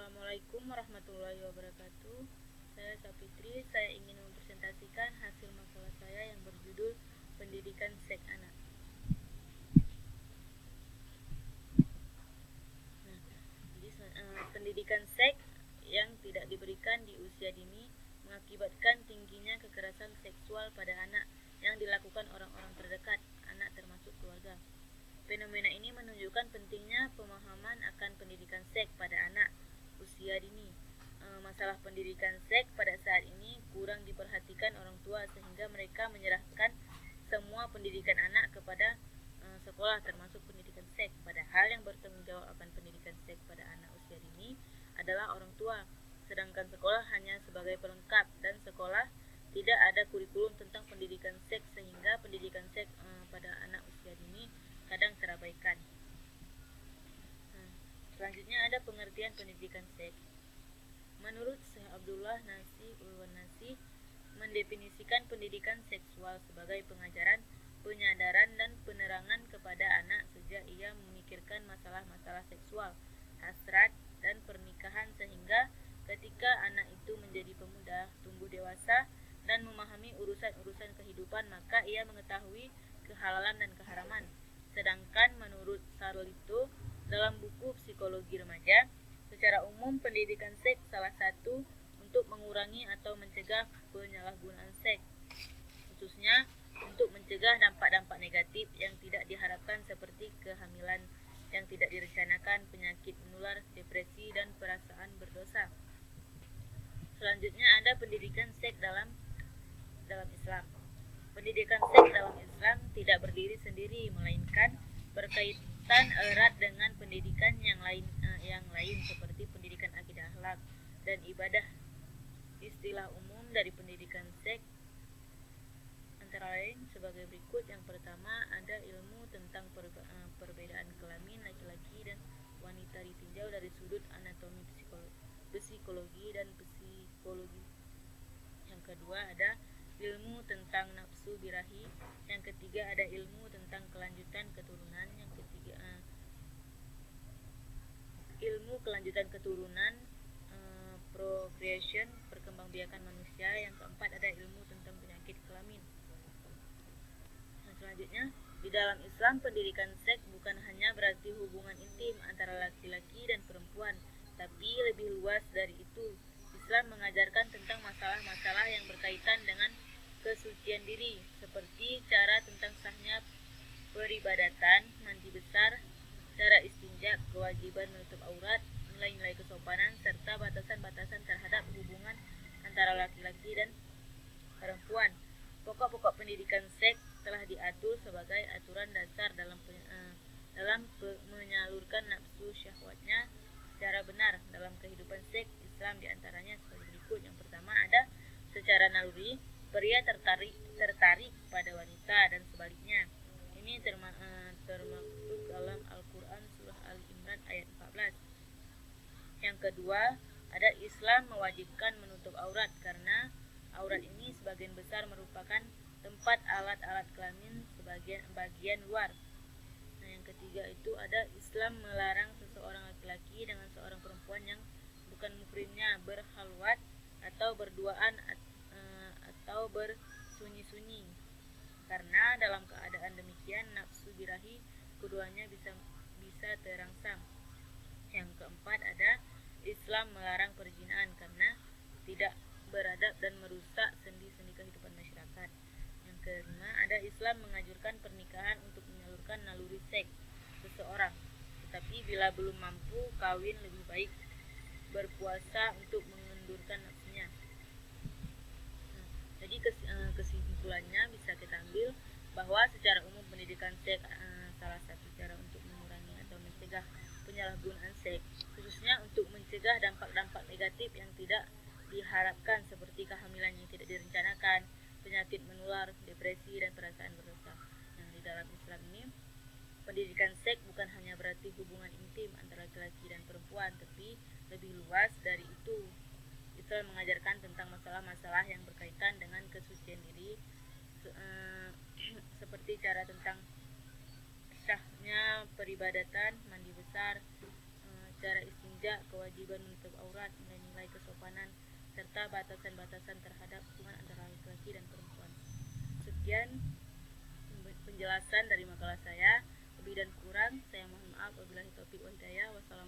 Assalamualaikum warahmatullahi wabarakatuh. Saya Sapitri. Saya ingin mempresentasikan hasil makalah saya yang berjudul Pendidikan Seks Anak. Pendidikan seks yang tidak diberikan di usia dini mengakibatkan tingginya kekerasan seksual pada anak yang dilakukan orang-orang terdekat, anak termasuk keluarga. Fenomena ini menunjukkan pentingnya pemahaman akan pendidikan seks pada anak usia dini. Masalah pendidikan seks pada saat ini kurang diperhatikan orang tua sehingga mereka menyerahkan semua pendidikan anak kepada sekolah termasuk pendidikan seks. Padahal yang bertanggung jawab akan pendidikan seks pada anak usia dini adalah orang tua, sedangkan sekolah hanya sebagai pelengkap dan sekolah tidak ada kurikulum tentang pendidikan seks sehingga pendidikan seks pada anak usia dini kadang terabaikan. Selanjutnya ada pengertian pendidikan seks. Menurut Syekh Abdullah Nasih Ulwan Nasih mendefinisikan pendidikan seksual sebagai pengajaran, penyadaran dan penerangan kepada anak sejak ia memikirkan masalah-masalah seksual, hasrat dan pernikahan sehingga ketika anak itu menjadi pemuda, tumbuh dewasa dan memahami urusan-urusan kehidupan maka ia mengetahui kehalalan dan keharaman. Sedangkan menurut Sarlito dalam buku Psikologi Remaja, secara umum pendidikan seks salah satu untuk mengurangi atau mencegah penyalahgunaan seks, khususnya untuk mencegah dampak-dampak negatif yang tidak diharapkan seperti kehamilan yang tidak direncanakan, penyakit menular, depresi dan perasaan berdosa. Selanjutnya ada pendidikan seks dalam Islam. Pendidikan seks dalam Islam tidak berdiri sendiri melainkan berkaitan erat dengan pendidikan yang lain seperti pendidikan akidah, akhlak dan ibadah. Istilah umum dari pendidikan seks antara lain sebagai berikut. Yang pertama ada ilmu tentang perbedaan kelamin laki-laki dan wanita ditinjau dari sudut anatomi, psikologi dan psikologi. Yang kedua ada ilmu tentang nafsu birahi. Yang ketiga ada ilmu tentang kelanjutan keturunan. Yang ketiga ilmu kelanjutan keturunan, procreation, perkembangbiakan manusia. Yang keempat ada ilmu tentang penyakit kelamin. Selanjutnya, di dalam Islam pendidikan seks bukan hanya berarti hubungan intim antara laki-laki dan perempuan, tapi lebih luas dari itu. Islam mengajarkan tentang masalah-masalah yang berkaitan dengan kesucian diri, seperti cara tentang sahnya peribadatan, mandi besar, cara istinja, kewajiban menutup aurat, nilai-nilai kesopanan, serta batasan-batasan terhadap hubungan antara laki-laki dan perempuan. Pokok-pokok pendidikan seks telah diatur sebagai aturan dasar dalam menyalurkan nafsu syahwatnya secara benar dalam kehidupan seks Islam, diantaranya sebagai berikut. Yang pertama ada secara naluri, pria tertarik pada wanita dan sebaliknya. Ini termaktub dalam Al-Quran surah Ali Imran ayat 14. Yang kedua ada Islam mewajibkan menutup aurat karena aurat ini sebagian besar merupakan tempat alat-alat kelamin bagian luar. Yang ketiga itu ada Islam melarang seseorang laki-laki dengan seorang perempuan yang bukan muhrimnya berhalwat atau berduaan atau bersunyi-sunyi, karena dalam keadaan demikian nafsu birahi keduanya bisa terangsang. Yang keempat ada Islam melarang perzinahan karena tidak beradab dan merusak sendi-sendi kehidupan masyarakat. Yang kelima ada Islam menganjurkan pernikahan untuk menyalurkan naluri seks seseorang, tetapi bila belum mampu kawin lebih baik berpuasa untuk mengendurkan nafsunya. Jadi kesimpulannya bisa kita ambil bahwa secara umum pendidikan seks salah satu cara untuk mengurangi atau mencegah penyalahgunaan seks, khususnya untuk mencegah dampak-dampak negatif yang tidak diharapkan seperti kehamilan yang tidak direncanakan, penyakit menular, depresi dan perasaan berdosa. Di dalam Islam ini pendidikan seks bukan hanya berarti hubungan intim antara laki-laki dan perempuan, tapi lebih luas dari itu. Islam mengajarkan tentang masalah-masalah yang berkaitan dengan kesucian diri, seperti cara tentang sahnya peribadatan, mandi besar, cara istinja, kewajiban kewajiban menutup aurat, nilai-nilai kesopanan, serta batasan-batasan terhadap hubungan antara laki-laki dan perempuan. Sekian penjelasan dari makalah saya. Lebih dan kurang saya mohon maaf. Wabillahi taufiq wal hidayah. Wassalamualaikum